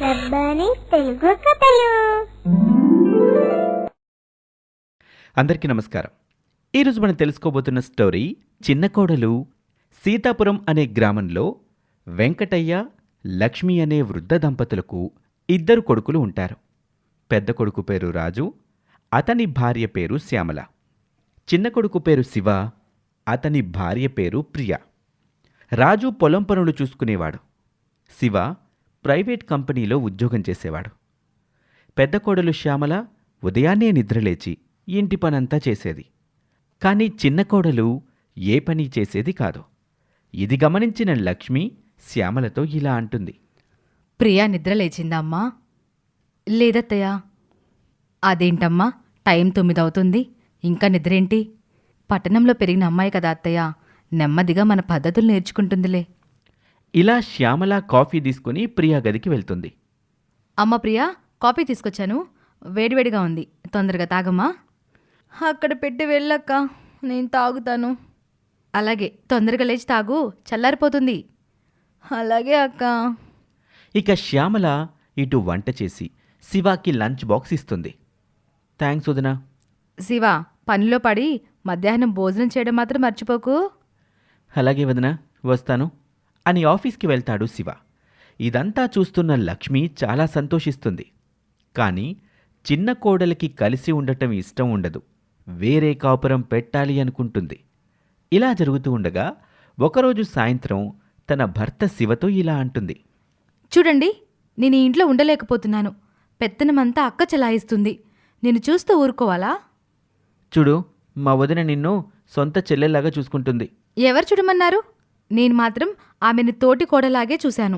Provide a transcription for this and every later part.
రబ్బాని తెలుగు కథలు. అందరికీ నమస్కారం. ఈరోజు మనం తెలుసుకోబోతున్న స్టోరీ చిన్న కోడలు. సీతాపురం అనే గ్రామంలో వెంకటయ్య, లక్ష్మి అనే వృద్ధ దంపతులకు 2 కొడుకులు ఉంటారు. పెద్ద కొడుకు పేరు రాజు, అతని భార్య పేరు శ్యామల. చిన్న కొడుకు పేరు శివ, అతని భార్య పేరు ప్రియ. రాజు పొలం పనులు చూసుకునేవాడు. శివ ప్రైవేట్ కంపెనీలో ఉద్యోగం చేసేవాడు. పెద్ద కోడలు శ్యామల ఉదయాన్నే నిద్రలేచి ఇంటి పనంతా చేసేది. కానీ చిన్న కోడలు ఏ పని చేసేది కాదు. ఇది గమనించిన లక్ష్మి శ్యామలతో ఇలా అంటుంది. ప్రియా నిద్రలేచిందా అమ్మా? లేదత్తయ్యా. అదేంటమ్మా, టైం 9 అవుతుంది, ఇంకా నిద్రేంటి? పట్టణంలో పెరిగిన అమ్మాయి కదా అత్తయ్య, నెమ్మదిగా మన పద్ధతులు నేర్చుకుంటుందిలే. ఇలా శ్యామల కాఫీ తీసుకుని ప్రియా గదికి వెళ్తుంది. అమ్మ ప్రియా, కాఫీ తీసుకొచ్చాను, వేడివేడిగా ఉంది, తొందరగా తాగమ్మా. అక్కడ పెట్టి వెళ్ళక్క, నేను తాగుతాను. అలాగే, తొందరగా లేచి తాగు, చల్లారిపోతుంది. అలాగే అక్క. ఇక శ్యామల ఇటు వంట చేసి శివాకి లంచ్ బాక్స్ ఇస్తుంది. థ్యాంక్స్ వదినా. శివ, పనిలో పడి మధ్యాహ్నం భోజనం చేయడం మాత్రం మర్చిపోకు. అలాగే వదినా, వస్తాను అని ఆఫీస్కి వెళ్తాడు శివ. ఇదంతా చూస్తున్న లక్ష్మి చాలా సంతోషిస్తుంది. కానీ చిన్న కోడలికి కలిసి ఉండటం ఇష్టం ఉండదు. వేరే కాపురం పెట్టాలి అనుకుంటుంది. ఇలా జరుగుతూ ఉండగా ఒకరోజు సాయంత్రం తన భర్త శివతో ఇలా అంటుంది. చూడండి, నేను ఈ ఇంట్లో ఉండలేకపోతున్నాను. పెత్తనమంతా అక్క చెలాయిస్తుంది. నేను చూస్తూ ఊరుకోవాలా? చూడు, మా వదిన నిన్ను సొంత చెల్లెల్లాగా చూసుకుంటుంది. ఎవరు చూడమన్నారు? నేను మాత్రం ఆమెను తోటి కోడలాగే చూశాను.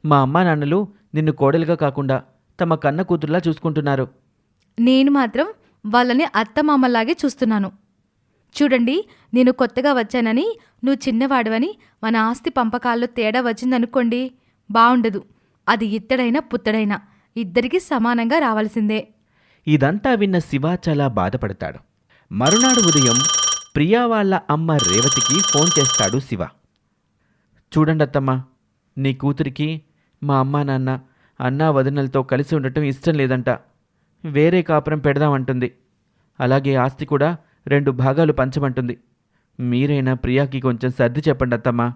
మా అమ్మా నాన్నలు నిన్ను కోడలుగా కాకుండా తమ కన్న కూతురులా చూసుకుంటున్నారు. నేను మాత్రం వాళ్ళని అత్తమామలాగే చూస్తున్నాను. చూడండి, నేను కొత్తగా వచ్చానని, నువ్వు చిన్నవాడివని మన ఆస్తి పంపకాల్లో తేడా వచ్చిందనుకోండి, బావుండదు. అది ఇత్తడైనా పుత్తడైనా ఇద్దరికీ సమానంగా రావాల్సిందే. ఇదంతా విన్న శివ చాలా బాధపడతాడు. మరునాడు ఉదయం ప్రియా వాళ్ళ అమ్మ రేవతికి ఫోన్ చేస్తాడు శివ. చూడండి అత్తమ్మ, నీ కూతురికి మా అమ్మా నాన్న అన్నా వదినలతో కలిసి ఉండటం ఇష్టం లేదంట. వేరే కాపురం పెడదామంటుంది. అలాగే ఆస్తి కూడా 2 భాగాలు పంచమంటుంది. మీరైనా ప్రియాకి కొంచెం సర్ది చెప్పండి అత్తమ్మా.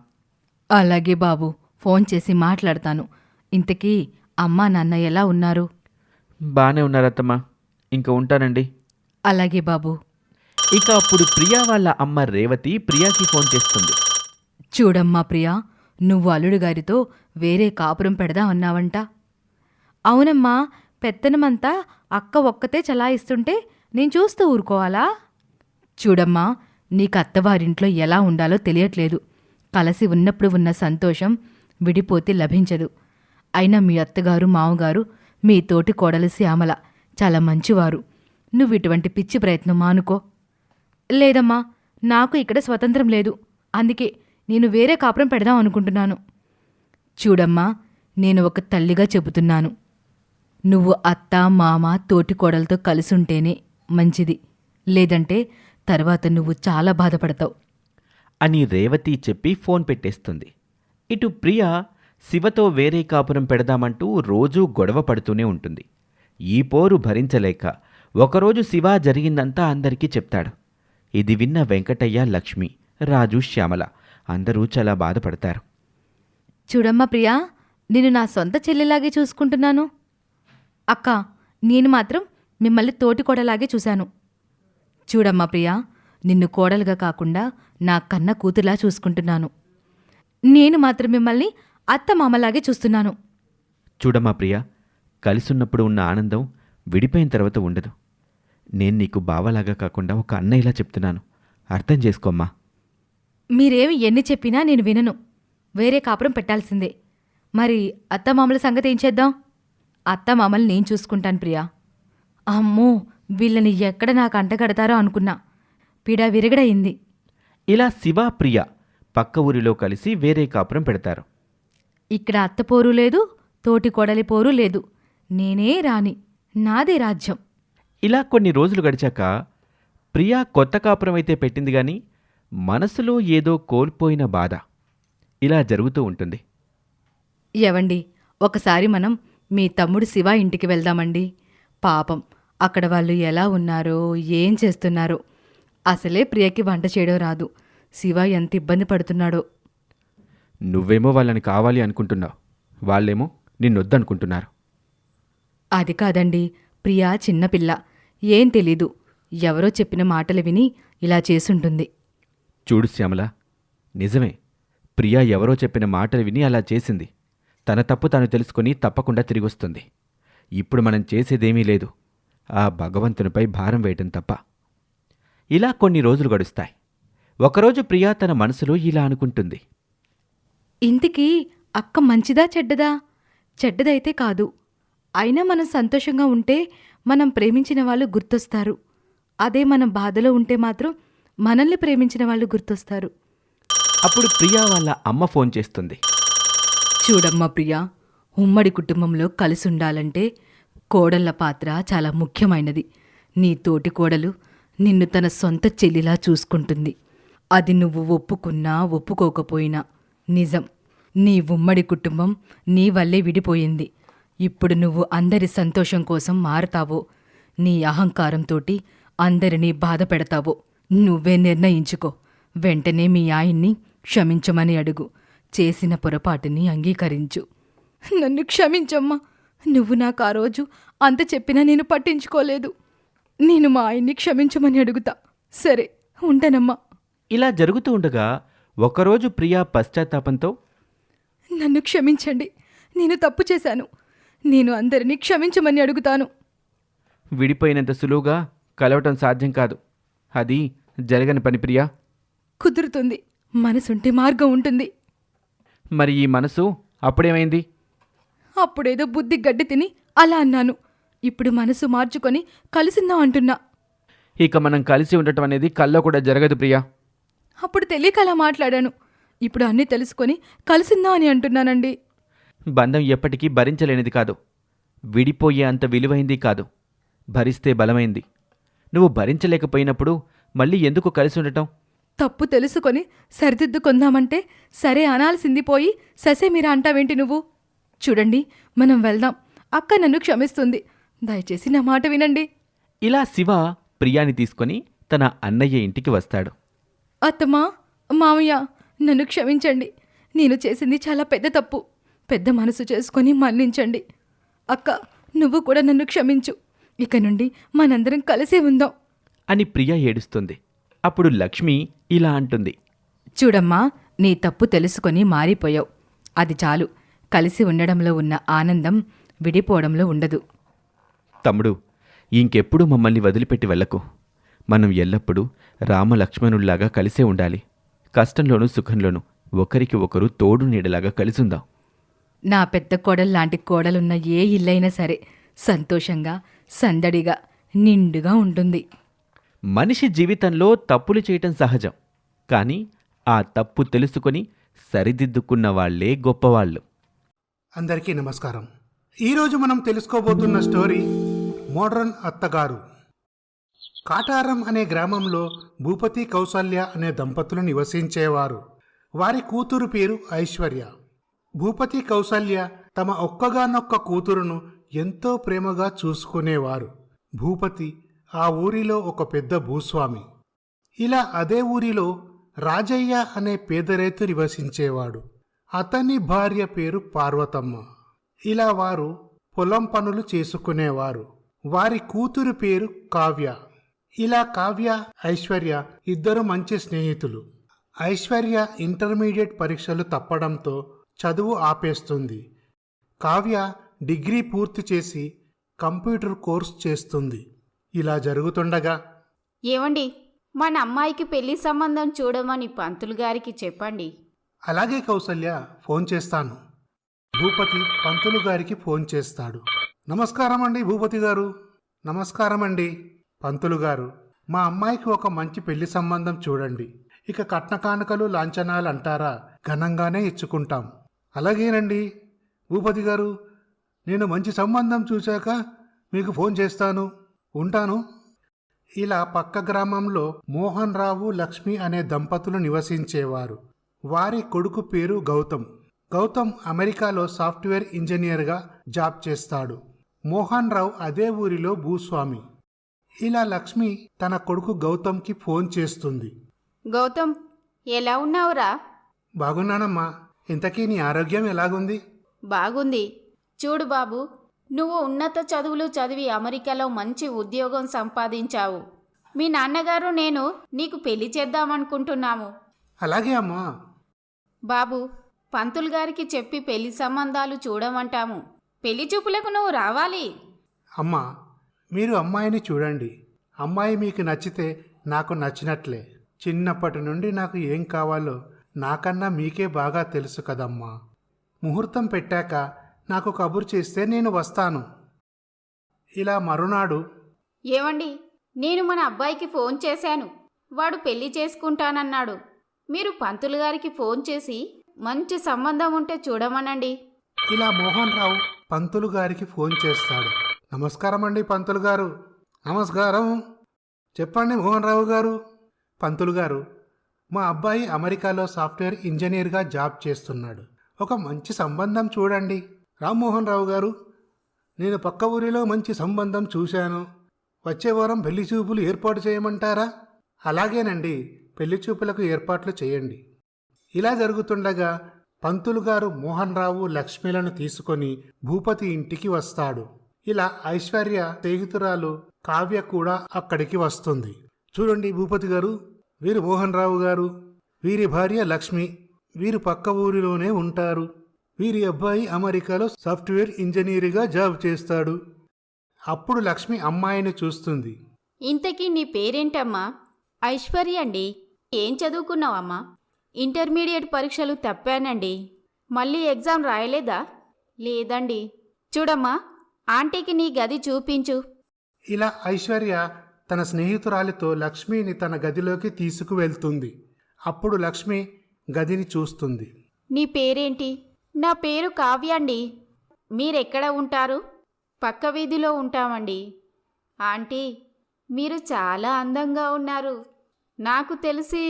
అలాగే బాబు, ఫోన్ చేసి మాట్లాడతాను. ఇంతకీ అమ్మా నాన్న ఎలా ఉన్నారు? బాగానే ఉన్నారత్తమ్మా. ఇంక ఉంటానండి. అలాగే బాబు. ఇక అప్పుడు ప్రియా వాళ్ళ అమ్మ రేవతి ప్రియాకి ఫోన్ చేస్తుంది. చూడమ్మా ప్రియా, నువ్వు అల్లుడు గారితో వేరే కాపురం పెడదామన్నావంట. అవునమ్మా, పెత్తనమంతా అక్క ఒక్కతే చలాయిస్తుంటే నేను చూస్తూ ఊరుకోవాలా? చూడమ్మా, నీకు అత్తవారింట్లో ఎలా ఉండాలో తెలియట్లేదు. కలిసి ఉన్నప్పుడు ఉన్న సంతోషం విడిపోతే లభించదు. అయినా మీ అత్తగారు మామగారు, మీ తోటి కోడలు శ్యామల చాలా మంచివారు. నువ్వు ఇటువంటి పిచ్చి ప్రయత్నం మానుకో. లేదమ్మా, నాకు ఇక్కడ స్వతంత్రం లేదు. అందుకే నేను వేరే కాపురం పెడదాం అనుకుంటున్నాను. చూడమ్మా, నేను ఒక తల్లిగా చెబుతున్నాను. నువ్వు అత్త మామ తోటి కోడలతో కలిసుంటేనే మంచిది. లేదంటే తర్వాత నువ్వు చాలా బాధపడతావు అని రేవతి చెప్పి ఫోన్ పెట్టేస్తుంది. ఇటు ప్రియ శివతో వేరే కాపురం పెడదామంటూ రోజూ గొడవ పడుతూనే ఉంటుంది. ఈ పోరు భరించలేక ఒకరోజు శివ జరిగిందంతా అందరికీ చెప్తాడు. ఇది విన్న వెంకటయ్య, లక్ష్మి, రాజు, శ్యామల అందరూ చాలా బాధపడతారు. చూడమ్మా ప్రియా, నేను నా సొంత చెల్లెలాగే చూసుకుంటున్నాను. అక్క, నేను మాత్రం మిమ్మల్ని తోటి కోడలాగే చూశాను. చూడమ్మా ప్రియా, నిన్ను కోడలుగా కాకుండా నా కన్న కూతురులా చూసుకుంటున్నాను. నేను మాత్రం మిమ్మల్ని అత్త మామలాగే చూస్తున్నాను. చూడమ్మా ప్రియ, కలిసున్నప్పుడు ఉన్న ఆనందం విడిపోయిన తర్వాత ఉండదు. నేను నీకు బావలాగా కాకుండా ఒక అన్నయ్యలా చెప్తున్నాను. అర్థం చేసుకోమ్మా. మీరేమి ఎన్ని చెప్పినా నేను వినను. వేరే కాపురం పెట్టాల్సిందే. మరి అత్తమామల సంగతి ఏం చేద్దాం? అత్తమామలు నేను చూసుకుంటాను ప్రియా. అమ్మో, వీళ్ళని ఎక్కడ నాకు అంటగడతారో అనుకున్నా. పీడా విరగడయింది. ఇలా శివ, ప్రియ పక్క ఊరిలో కలిసి వేరే కాపురం పెడతారు. ఇక్కడ అత్తపోరు లేదు, తోటి కోడలి పోరు లేదు. నేనే రాణి, నాదే రాజ్యం. ఇలా కొన్ని రోజులు గడిచాక ప్రియా కొత్త కాపురం అయితే పెట్టింది గాని మనసులో ఏదో కోల్పోయిన బాధ. ఇలా జరుగుతూ ఉంటుంది. ఏవండి, ఒకసారి మనం మీ తమ్ముడు శివ ఇంటికి వెళ్దామండి. పాపం అక్కడ వాళ్ళు ఎలా ఉన్నారో ఏం చేస్తున్నారో. అసలే ప్రియకి వంట చేయడం రాదు. శివ ఎంత ఇబ్బంది పడుతున్నాడో. నువ్వేమో వాళ్ళని కావాలి అనుకుంటున్నావు, వాళ్ళేమో నిన్నొద్దనుకుంటున్నారు. అది కాదండి, ప్రియా చిన్నపిల్ల, ఏం తెలీదు. ఎవరో చెప్పిన మాటలు విని ఇలా చేసుంటుంది. చూడు శ్యామల, నిజమే, ప్రియా ఎవరో చెప్పిన మాటలు విని అలా చేసింది. తన తప్పు తాను తెలుసుకొని తప్పకుండా తిరిగొస్తుంది. ఇప్పుడు మనం చేసేదేమీ లేదు, ఆ భగవంతునిపై భారం వేయటం తప్ప. ఇలా కొన్ని రోజులు గడుస్తాయి. ఒకరోజు ప్రియా తన మనసులో ఇలా అనుకుంటుంది. ఇంతకీ అక్క మంచిదా చెడ్డదా? చెడ్డదైతే కాదు. అయినా మనం సంతోషంగా ఉంటే మనం ప్రేమించిన వాళ్ళు గుర్తొస్తారు. అదే మనం బాధలో ఉంటే మాత్రం మనల్ని ప్రేమించిన వాళ్ళు గుర్తొస్తారు. అప్పుడు ప్రియా వాళ్ళ అమ్మ ఫోన్ చేస్తుంది. చూడమ్మా ప్రియా, ఉమ్మడి కుటుంబంలో కలిసి ఉండాలంటే కోడళ్ల పాత్ర చాలా ముఖ్యమైనది. నీ తోటి కోడలు నిన్ను తన సొంత చెల్లిలా చూసుకుంటుంది. అది నువ్వు ఒప్పుకున్నా ఒప్పుకోకపోయినా నిజం. నీ ఉమ్మడి కుటుంబం నీ వల్లే విడిపోయింది. ఇప్పుడు నువ్వు అందరి సంతోషం కోసం మారతావో, నీ అహంకారంతోటి అందరినీ బాధ పెడతావో నువ్వే నిర్ణయించుకో. వెంటనే మీ ఆయన్ని క్షమించమని అడుగు. చేసిన పొరపాటుని అంగీకరించు. నన్ను క్షమించమ్మా. నువ్వు నాకు ఆ రోజు అంత చెప్పినా నేను పట్టించుకోలేదు. నేను మా ఆయన్ని క్షమించమని అడుగుతా. సరే, ఉంటానమ్మా. ఇలా జరుగుతూ ఉండగా ఒకరోజు ప్రియా పశ్చాత్తాపంతో, నన్ను క్షమించండి, నేను తప్పు చేశాను. నేను అందరినీ క్షమించమని అడుగుతాను. విడిపోయినంత సులువుగా కలవటం సాధ్యం కాదు. అది జరగని పని ప్రియా. కుదురుతుంది, మనసుంటే మార్గం ఉంటుంది. మరి ఈ మనసు అప్పుడేమైంది? అప్పుడేదో బుద్ధి గడ్డి తిని అలా అన్నాను. ఇప్పుడు మనసు మార్చుకొని కలిసిందా అంటున్నా. ఇక మనం కలిసి ఉండటం అనేది కల్లో కూడా జరగదు ప్రియా. అప్పుడు తెలియక అలా మాట్లాడాను. ఇప్పుడు అన్నీ తెలుసుకొని కలిసిందా అని అంటున్నానండి. బంధం ఎప్పటికీ భరించలేనిది కాదు, విడిపోయే అంత విలువైంది కాదు. భరిస్తే బలమైంది. నువ్వు భరించలేకపోయినప్పుడు మళ్ళీ ఎందుకు కలిసి ఉండటం? తప్పు తెలుసుకొని సరిదిద్దుకుందామంటే సరే అనాల్సింది పోయి ససే మీరా అంటావేంటి నువ్వు? చూడండి, మనం వెళ్దాం. అక్క నన్ను క్షమిస్తుంది. దయచేసి నా మాట వినండి. ఇలా శివ ప్రియాని తీసుకొని తన అన్నయ్య ఇంటికి వస్తాడు. అత్తమ్మా, మామయ్య, నన్ను క్షమించండి. నేను చేసింది చాలా పెద్ద తప్పు. పెద్ద మనసు చేసుకొని మన్నించండి. అక్క, నువ్వు కూడా నన్ను క్షమించు. ఇక నుండి మనందరం కలిసే ఉందాం అని ప్రియ ఏడుస్తుంది. అప్పుడు లక్ష్మి ఇలా అంటుంది. చూడమ్మా, నీ తప్పు తెలుసుకొని మారిపోయావు. అది చాలు. కలిసి ఉండడంలో ఉన్న ఆనందం విడిపోవడంలో ఉండదు. తమ్ముడు, ఇంకెప్పుడు మమ్మల్ని వదిలిపెట్టి వెళ్ళకు. మనం ఎల్లప్పుడూ రామలక్ష్మణుల్లాగా కలిసే ఉండాలి. కష్టంలోనూ సుఖంలోనూ ఒకరికి ఒకరు తోడు నీడలాగా కలిసుందాం. నా పెద్ద కోడల్లాంటి కోడలున్న ఏ ఇల్లైనా సరే సంతోషంగా, సందడిగా, నిండుగా ఉంటుంది. మనిషి జీవితంలో తప్పులు చేయటం సహజం. కానీ ఆ తప్పు తెలుసుకొని సరిదిద్దుకున్న వాళ్లే గొప్పవాళ్ళు. అందరికీ నమస్కారం. ఈరోజు మనం తెలుసుకోబోతున్న స్టోరీ మోడ్రన్ అత్తగారు. కాటారం అనే గ్రామంలో భూపతి కౌసల్య అనే దంపతులు నివసించేవారు. వారి కూతురు పేరు ఐశ్వర్య. భూపతి కౌసల్య తమ ఒక్కగానొక్క కూతురును ఎంతో ప్రేమగా చూసుకునేవారు. భూపతి ఆ ఊరిలో ఒక పెద్ద భూస్వామి. ఇలా అదే ఊరిలో రాజయ్య అనే పేదరైతు నివసించేవాడు. అతని భార్య పేరు పార్వతమ్మ. ఇలా వారు పొలం పనులు చేసుకునేవారు. వారి కూతురు పేరు కావ్య. ఇలా కావ్య, ఐశ్వర్య ఇద్దరు మంచి స్నేహితులు. ఐశ్వర్య ఇంటర్మీడియట్ పరీక్షలు తప్పడంతో చదువు ఆపేస్తుంది. కావ్య డిగ్రీ పూర్తి చేసి కంప్యూటర్ కోర్స్ చేస్తుంది. ఇలా జరుగుతుండగా, ఏమండి, మన అమ్మాయికి పెళ్లి సంబంధం చూడమని పంతులు గారికి చెప్పండి. అలాగే కౌసల్య, ఫోన్ చేస్తాను. భూపతి పంతులు గారికి ఫోన్ చేస్తాడు. నమస్కారం అండి భూపతి గారు. నమస్కారం అండి. పంతులు గారు, మా అమ్మాయికి ఒక మంచి పెళ్లి సంబంధం చూడండి. ఇక కట్న కానుకలు లాంఛనాలు అంటారా, ఘనంగానే ఇచ్చుకుంటాం. అలాగేనండి భూపతి గారు, నేను మంచి సంబంధం చూశాక మీకు ఫోన్ చేస్తాను. ఉంటాను. ఇలా పక్క గ్రామంలో మోహన్ రావు, లక్ష్మి అనే దంపతులు నివసించేవారు. వారి కొడుకు పేరు గౌతమ్. గౌతమ్ అమెరికాలో సాఫ్ట్వేర్ ఇంజనీర్గా జాబ్ చేస్తాడు. మోహన్ రావు అదే ఊరిలో భూస్వామి. ఇలా లక్ష్మి తన కొడుకు గౌతమ్కి ఫోన్ చేస్తుంది. గౌతమ్, ఎలా ఉన్నావురా? బాగున్నానమ్మా. ఇంతకీ నీ ఆరోగ్యం ఎలాగుంది? బాగుంది. చూడు బాబు, నువ్వు ఉన్నత చదువులు చదివి అమెరికాలో మంచి ఉద్యోగం సంపాదించావు. మీ నాన్నగారు నేను నీకు పెళ్లి చేద్దామనుకుంటున్నాము. అలాగే అమ్మా. బాబు, పంతులు గారికి చెప్పి పెళ్లి సంబంధాలు చూడమంటాము. పెళ్లి చూపులకు నువ్వు రావాలి. అమ్మా, మీరు అమ్మాయిని చూడండి. అమ్మాయి మీకు నచ్చితే నాకు నచ్చినట్లే. చిన్నప్పటి నుండి నాకు ఏం కావాలో నాకన్నా మీకే బాగా తెలుసు కదమ్మా. ముహూర్తం పెట్టాక నాకు కబురు చేస్తే నేను వస్తాను. ఇలా మరునాడు, ఏమండి, నేను మన అబ్బాయికి ఫోన్ చేశాను. వాడు పెళ్లి చేసుకుంటానన్నాడు. మీరు పంతులు గారికి ఫోన్ చేసి మంచి సంబంధం ఉంటే చూడమనండి. ఇలా మోహన్ రావు పంతులు గారికి ఫోన్ చేస్తాడు. నమస్కారం అండి పంతులు గారు. నమస్కారం. చెప్పండి మోహన్ రావు గారు. పంతులు గారు, మా అబ్బాయి అమెరికాలో సాఫ్ట్వేర్ ఇంజనీర్గా జాబ్ చేస్తున్నాడు. ఒక మంచి సంబంధం చూడండి. రామ్మోహన్ రావు గారు, నేను పక్క ఊరిలో మంచి సంబంధం చూశాను. వచ్చే వారం పెళ్లి చూపులు ఏర్పాటు చేయమంటారా? అలాగేనండి, పెళ్లి చూపులకు ఏర్పాట్లు చేయండి. ఇలా జరుగుతుండగా పంతులు గారు మోహన్ రావు లక్ష్మిలను తీసుకొని భూపతి ఇంటికి వస్తాడు. ఇలా ఐశ్వర్య స్నేహితురాలు కావ్య కూడా అక్కడికి వస్తుంది. చూడండి భూపతి గారు, వీరు మోహన్ రావు గారు, వీరి భార్య లక్ష్మి. వీరు పక్క ఊరిలోనే ఉంటారు. వీరి అబ్బాయి అమెరికాలో సాఫ్ట్వేర్ ఇంజనీర్గా జాబ్ చేస్తాడు. అప్పుడు లక్ష్మి అమ్మాయిని చూస్తుంది. ఇంతకీ నీ పేరేంటమ్మా? ఐశ్వర్య అండి. ఏం చదువుకున్నావమ్మా? ఇంటర్మీడియట్ పరీక్షలు తప్పానండి. మళ్ళీ ఎగ్జామ్ రాయలేదా? లేదండి. చూడమ్మా, ఆంటీకి నీ గది చూపించు. ఇలా ఐశ్వర్య తన స్నేహితురాలితో లక్ష్మిని తన గదిలోకి తీసుకువెళ్తుంది. అప్పుడు లక్ష్మి గదిని చూస్తుంది. నీ పేరేంటి? నా పేరు కావ్య అండి. మీరెక్కడ ఉంటారు? పక్క వీధిలో ఉంటామండి. ఆంటీ, మీరు చాలా అందంగా ఉన్నారు. నాకు తెలిసి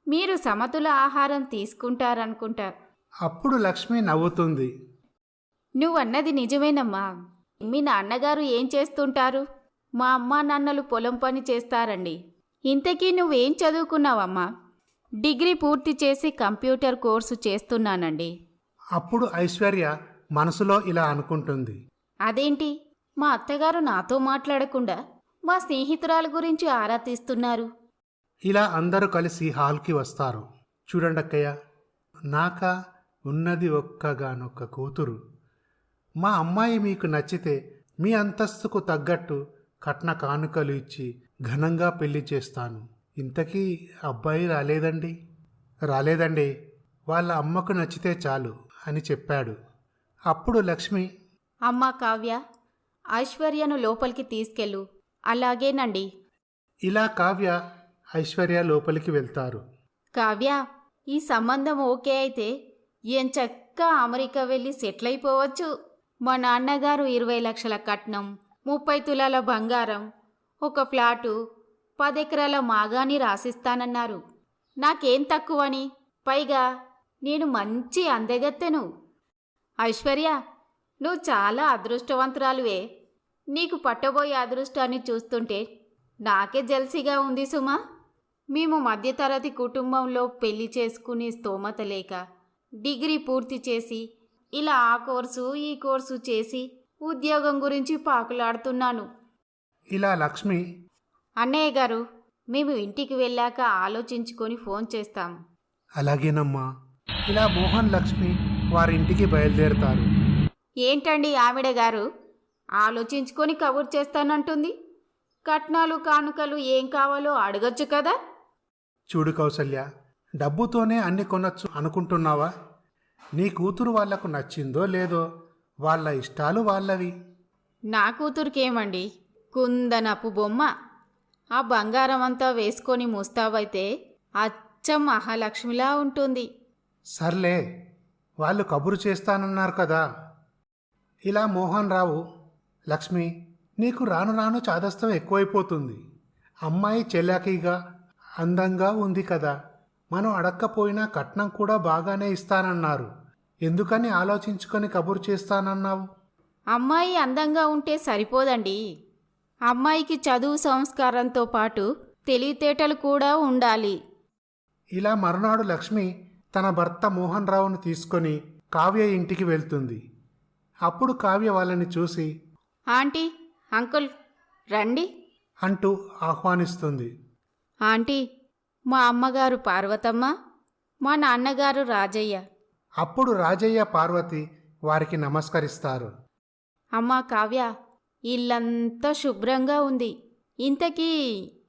మీరు సమతుల ఆహారం తీసుకుంటారనుకుంటా. అప్పుడు లక్ష్మి నవ్వుతుంది. నువ్వన్నది నిజమేనమ్మా. మీ నాన్నగారు ఏం చేస్తుంటారు? మా అమ్మా నాన్నలు పొలం పని చేస్తారండి. ఇంతకీ నువ్వేం చదువుకున్నావమ్మా? డిగ్రీ పూర్తి చేసి కంప్యూటర్ కోర్సు చేస్తున్నానండి. అప్పుడు ఐశ్వర్య మనసులో ఇలా అనుకుంటుంది. అదేంటి, మా అత్తగారు నాతో మాట్లాడకుండా మా స్నేహితురాల గురించి ఆరా తీస్తున్నారు? ఇలా అందరూ కలిసి హాల్కి వస్తారు. చూడండక్కయ్య, నాక ఉన్నది ఒక్కగానొక్క కూతురు. మా అమ్మాయి మీకు నచ్చితే మీ అంతస్తుకు తగ్గట్టు కట్న కానుకలు ఇచ్చి ఘనంగా పెళ్లి చేస్తాను. ఇంతకీ అబ్బాయి రాలేదండి? రాలేదండి, వాళ్ళ అమ్మకు నచ్చితే చాలు అని చెప్పాడు. అప్పుడు లక్ష్మి, అమ్మా కావ్య, ఐశ్వర్యను లోపలికి తీసుకెళ్ళు. అలాగేనండి. ఇలా కావ్య ఐశ్వర్య లోపలికి వెళ్తారు. కావ్య, ఈ సంబంధం ఓకే అయితే ఎంచక్కా అమెరికా వెళ్ళి సెటిల్ అయిపోవచ్చు. మా నాన్నగారు 20 లక్షల కట్నం, 30 తులాల బంగారం, ఒక ఫ్లాటు, 10 ఎకరాల మాగాని రాసిస్తానన్నారు. నాకేం తక్కువని? పైగా నేను మంచి అందగత్తెను. ఐశ్వర్య, నువ్వు చాలా అదృష్టవంతురాలువే. నీకు పట్టబోయే అదృష్టాన్ని చూస్తుంటే నాకే జల్సీగా ఉంది సుమా. మేము మధ్యతరగతి కుటుంబంలో పెళ్లి చేసుకునే స్తోమత లేక డిగ్రీ పూర్తి చేసి ఇలా ఆ కోర్సు ఈ కోర్సు చేసి ఉద్యోగం గురించి పాకులాడుతున్నాను. ఇలా లక్ష్మి, అన్నయ్య గారు, మేము ఇంటికి వెళ్ళాక ఆలోచించుకొని ఫోన్ చేస్తాం. అలాగేనమ్మా. ఇలా మోహన్ లక్ష్మి వారింటికి బయలుదేరుతారు. ఏంటండి ఆవిడ గారు ఆలోచించుకొని కబుర్ చేస్తానంటుంది? కట్నాలు కానుకలు ఏం కావాలో అడగచ్చు కదా. చూడు కౌసల్య, డబ్బుతోనే అన్ని కొనొచ్చు అనుకుంటున్నావా? నీ కూతురు వాళ్లకు నచ్చిందో లేదో, వాళ్ళ ఇష్టాలు వాళ్ళవి. నా కూతురికేమండి, కుందనపు బొమ్మ. ఆ బంగారం అంతా వేసుకొని ముస్తాబైతే అచ్చం మహాలక్ష్మిలా ఉంటుంది. సర్లే, వాళ్ళు కబురు చేస్తానన్నారు కదా. ఇలా మోహన్ రావు, లక్ష్మి, నీకు రాను రాను చాదస్తం ఎక్కువైపోతుంది. అమ్మాయి చెల్లాకిగా అందంగా ఉంది కదా, మనం అడక్కపోయినా కట్నం కూడా బాగానే ఇస్తానన్నారు. ఎందుకని ఆలోచించుకొని కబురు చేస్తానన్నావు? అమ్మాయి అందంగా ఉంటే సరిపోదండి. అమ్మాయికి చదువు సంస్కారంతో పాటు తెలివితేటలు కూడా ఉండాలి. ఇలా మరునాడు లక్ష్మి తన భర్త మోహన్ రావును తీసుకొని కావ్య ఇంటికి వెళ్తుంది. అప్పుడు కావ్య వాళ్ళని చూసి ఆంటీ, అంకుల్ రండి. అంటూ ఆహ్వానిస్తుంది. ఆంటీ, మా అమ్మగారు పార్వతమ్మ, మా నాన్నగారు రాజయ్య. అప్పుడు రాజయ్య పార్వతి వారికి నమస్కరిస్తారు. అమ్మా కావ్య, ఇల్లంతా శుభ్రంగా ఉంది. ఇంతకీ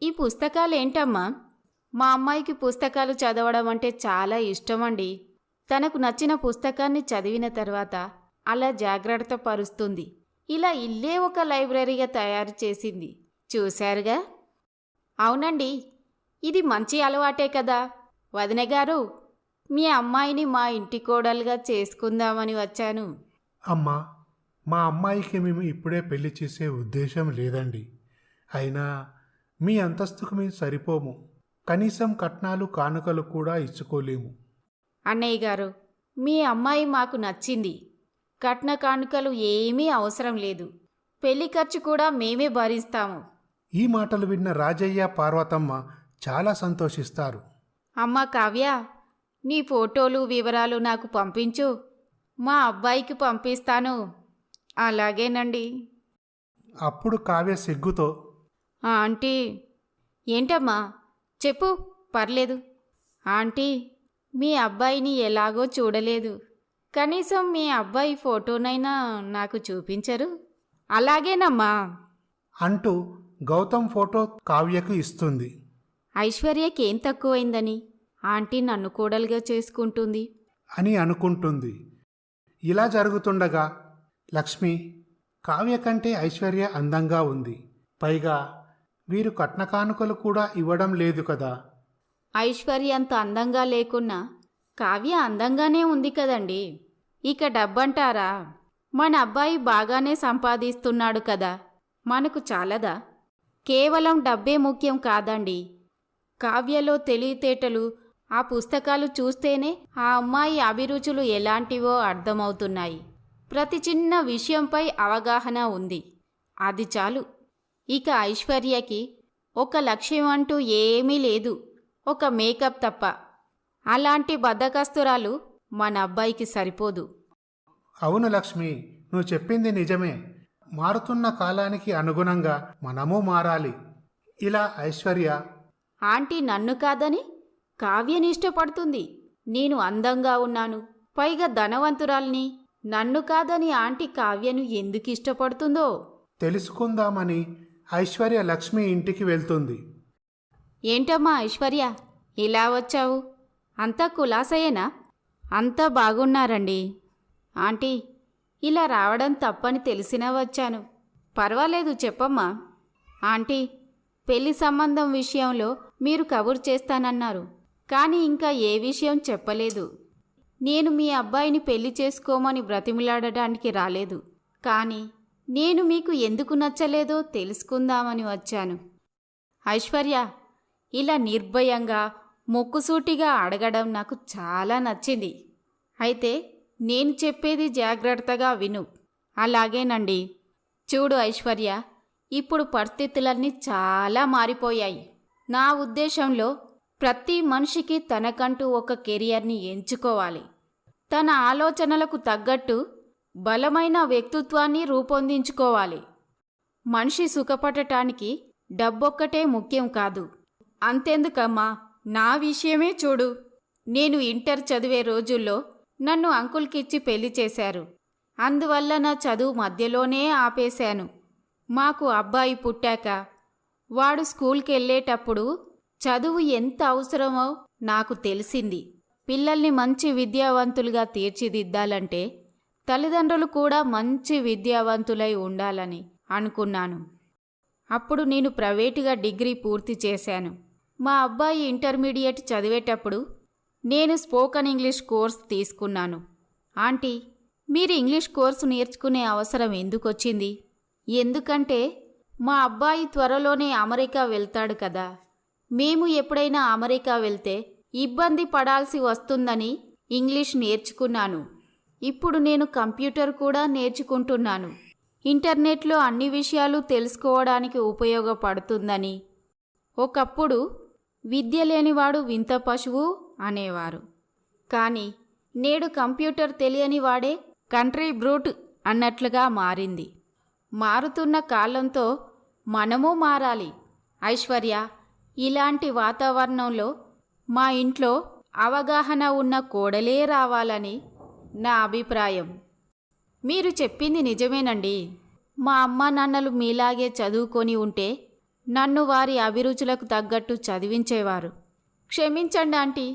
ఈ పుస్తకాలేంటమ్మా? మా అమ్మాయికి పుస్తకాలు చదవడం అంటే చాలా ఇష్టమండి. తనకు నచ్చిన పుస్తకాన్ని చదివిన తర్వాత అలా జాగ్రత్త పరుస్తుంది. ఇలా ఇల్లే ఒక లైబ్రరీగా తయారు చేసింది. చూశారుగా? అవునండి, ఇది మంచి అలవాటే కదా. వదిన గారు, మీ అమ్మాయిని మా ఇంటి కోడలుగా చేసుకుందామని వచ్చాను. అమ్మా, మా అమ్మాయికి మేము ఇప్పుడే పెళ్లి చేసే ఉద్దేశం లేదండి. అయినా మీ అంతస్తుకు మేము సరిపోము. కనీసం కట్నాలు కానుకలు కూడా ఇచ్చుకోలేము. అన్నయ్య గారు, మీ అమ్మాయి మాకు నచ్చింది. కట్న కానుకలు ఏమీ అవసరం లేదు. పెళ్లి ఖర్చు కూడా మేమే భరిస్తాము. ఈ మాటలు విన్న రాజయ్య పార్వతమ్మ చాలా సంతోషిస్తారు. అమ్మ కావ్య, నీ ఫోటోలు వివరాలు నాకు పంపించు. మా అబ్బాయికి పంపిస్తాను. అలాగేనండి. అప్పుడు కావ్య సిగ్గుతో, ఆంటీ. ఏంటమ్మా? చెప్పు, పర్లేదు. ఆంటీ, మీ అబ్బాయిని ఎలాగో చూడలేదు. కనీసం మీ అబ్బాయి ఫోటోనైనా నాకు చూపించరు? అలాగేనమ్మా అంటూ గౌతమ్ ఫోటో కావ్యకు ఇస్తుంది. ఐశ్వర్యకేం తక్కువైందని ఆంటీ నన్ను కోడలుగా చేసుకుంటుంది అని అనుకుంటుంది. ఇలా జరుగుతుండగా లక్ష్మి, కావ్య కంటే ఐశ్వర్య అందంగా ఉంది. పైగా వీరు కట్న కానుకలు కూడా ఇవ్వడం లేదు కదా. ఐశ్వర్య అంత అందంగా లేకున్నా కావ్య అందంగానే ఉంది కదండి. ఇక డబ్బంటారా? మన అబ్బాయి బాగానే సంపాదిస్తున్నాడు కదా, మనకు చాలదా? కేవలం డబ్బే ముఖ్యం కాదండి. కావ్యలో తెలివితేటలు, ఆ పుస్తకాలు చూస్తేనే ఆ అమ్మాయి అభిరుచులు ఎలాంటివో అర్థమవుతున్నాయి. ప్రతి చిన్న విషయంపై అవగాహన ఉంది. అది చాలు. ఇక ఐశ్వర్యకి ఒక లక్ష్యం అంటూ ఏమీ లేదు, ఒక మేకప్ తప్ప. అలాంటి బద్ధకస్తురాలు మన అబ్బాయికి సరిపోదు. అవును లక్ష్మి, నువ్వు చెప్పింది నిజమే. మారుతున్న కాలానికి అనుగుణంగా మనము మారాలి. ఇలా ఐశ్వర్య, ఆంటీ నన్ను కాదని కావ్యని ఇష్టపడుతుంది. నేను అందంగా ఉన్నాను, పైగా ధనవంతురాల్ని. నన్ను కాదని ఆంటీ కావ్యను ఎందుకు ఇష్టపడుతుందో తెలుసుకుందామని ఐశ్వర్య లక్ష్మి ఇంటికి వెళ్తుంది. ఏంటమ్మా ఐశ్వర్య, ఇలా వచ్చావు? అంతా కులాసయేనా? అంతా బాగున్నారండి. ఆంటీ, ఇలా రావడం తప్పని తెలిసినా వచ్చాను. పర్వాలేదు, చెప్పమ్మా. ఆంటీ, పెళ్లి సంబంధం విషయంలో మీరు కబురు చేస్తానన్నారు, కానీ ఇంకా ఏ విషయం చెప్పలేదు. నేను మీ అబ్బాయిని పెళ్లి చేసుకోమని బ్రతిమిలాడడానికి రాలేదు, కానీ నేను మీకు ఎందుకు నచ్చలేదో తెలుసుకుందామని వచ్చాను. ఐశ్వర్య, ఇలా నిర్భయంగా ముక్కుసూటిగా అడగడం నాకు చాలా నచ్చింది. అయితే నేను చెప్పేది జాగ్రత్తగా విను. అలాగేనండి. చూడు ఐశ్వర్య, ఇప్పుడు పరిస్థితులన్నీ చాలా మారిపోయాయి. నా ఉద్దేశంలో ప్రతి మనిషికి తనకంటూ ఒక కెరియర్ని ఎంచుకోవాలి. తన ఆలోచనలకు తగ్గట్టు బలమైన వ్యక్తిత్వాన్ని రూపొందించుకోవాలి. మనిషి సుఖపడటానికి డబ్బొక్కటే ముఖ్యం కాదు. అంతెందుకమ్మా, నా విషయమే చూడు. నేను ఇంటర్ చదివే రోజుల్లో నన్ను అంకుల్కిచ్చి పెళ్లి చేశారు. అందువల్ల నా చదువు మధ్యలోనే ఆపేశాను. మాకు అబ్బాయి పుట్టాక వాడు స్కూల్కి వెళ్ళేటప్పుడు చదువు ఎంత అవసరమో నాకు తెలిసింది. పిల్లల్ని మంచి విద్యావంతులుగా తీర్చిదిద్దాలంటే తల్లిదండ్రులు కూడా మంచి విద్యావంతులై ఉండాలని అనుకున్నాను. అప్పుడు నేను ప్రైవేటుగా డిగ్రీ పూర్తి చేశాను. మా అబ్బాయి ఇంటర్మీడియట్ చదివేటప్పుడు నేను స్పోకెన్ ఇంగ్లీష్ కోర్స్ తీసుకున్నాను. ఆంటీ, మీరు ఇంగ్లీష్ కోర్సు నేర్చుకునే అవసరం ఎందుకొచ్చింది? ఎందుకంటే మా అబ్బాయి త్వరలోనే అమెరికా వెళ్తాడు కదా. మేము ఎప్పుడైనా అమెరికా వెళ్తే ఇబ్బంది పడాల్సి వస్తుందని ఇంగ్లీష్ నేర్చుకున్నాను. ఇప్పుడు నేను కంప్యూటర్ కూడా నేర్చుకుంటున్నాను. ఇంటర్నెట్లో అన్ని విషయాలు తెలుసుకోవడానికి ఉపయోగపడుతుందని. ఒకప్పుడు విద్య లేనివాడు వింత పశువు అనేవారు. కానీ నేడు కంప్యూటర్ తెలియని వాడే కంట్రీ బ్రూట్ అన్నట్లుగా మారింది. మారుతున్న కాలంతో మనము మారాలి. ఐశ్వర్య, ఇలాంటి వాతావరణంలో మా ఇంట్లో అవగాహన ఉన్న కోడలే రావాలని నా అభిప్రాయం. మీరు చెప్పింది నిజమేనండి. మా అమ్మా నాన్నలు మీలాగే చదువుకొని ఉంటే నన్ను వారి అభిరుచులకు తగ్గట్టు చదివించేవారు. క్షమించండి ఆంటీ,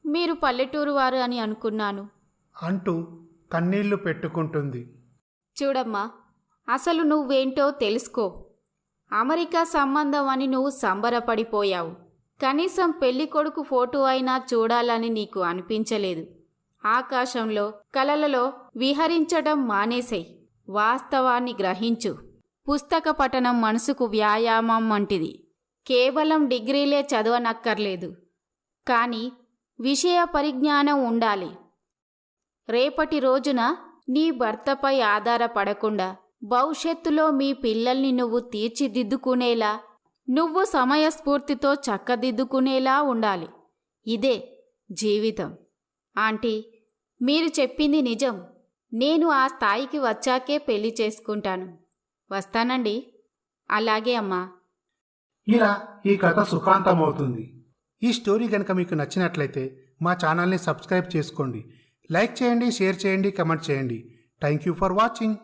మీరు పల్లెటూరు వారు అని అనుకున్నాను అంటూ కన్నీళ్లు పెట్టుకుంటుంది. చూడమ్మా, అసలు నువ్వేంటో తెలుసుకో. అమెరికా సంబంధం అని నువ్వు సంబరపడిపోయావు. కనీసం పెళ్లి కొడుకు ఫోటో అయినా చూడాలని నీకు అనిపించలేదు. ఆకాశంలో కలలలో విహరించడం మానేసేయ్. వాస్తవాన్ని గ్రహించు. పుస్తక పఠనం మనసుకు వ్యాయామం వంటిది. కేవలం డిగ్రీలే చదవనక్కర్లేదు, కానీ విషయ పరిజ్ఞానం ఉండాలి. రేపటి రోజున నీ భర్తపై ఆధారపడకుండా భవిష్యత్తులో మీ పిల్లల్ని నువ్వు తీర్చిదిద్దుకునేలా, నువ్వు సమయస్ఫూర్తితో చక్కదిద్దుకునేలా ఉండాలి. ఇదే జీవితం. ఆంటీ, మీరు చెప్పింది నిజం. నేను ఆ స్థాయికి వచ్చాకే పెళ్లి చేసుకుంటాను. వస్తానండి. అలాగే అమ్మా. ఇలా ఈ కథ సుఖాంతమవుతుంది. ఈ స్టోరీ కనుక మీకు నచ్చినట్లయితే మా ఛానల్ని సబ్స్క్రైబ్ చేసుకోండి. లైక్ చేయండి, షేర్ చేయండి, కమెంట్ చేయండి. Thank you for watching.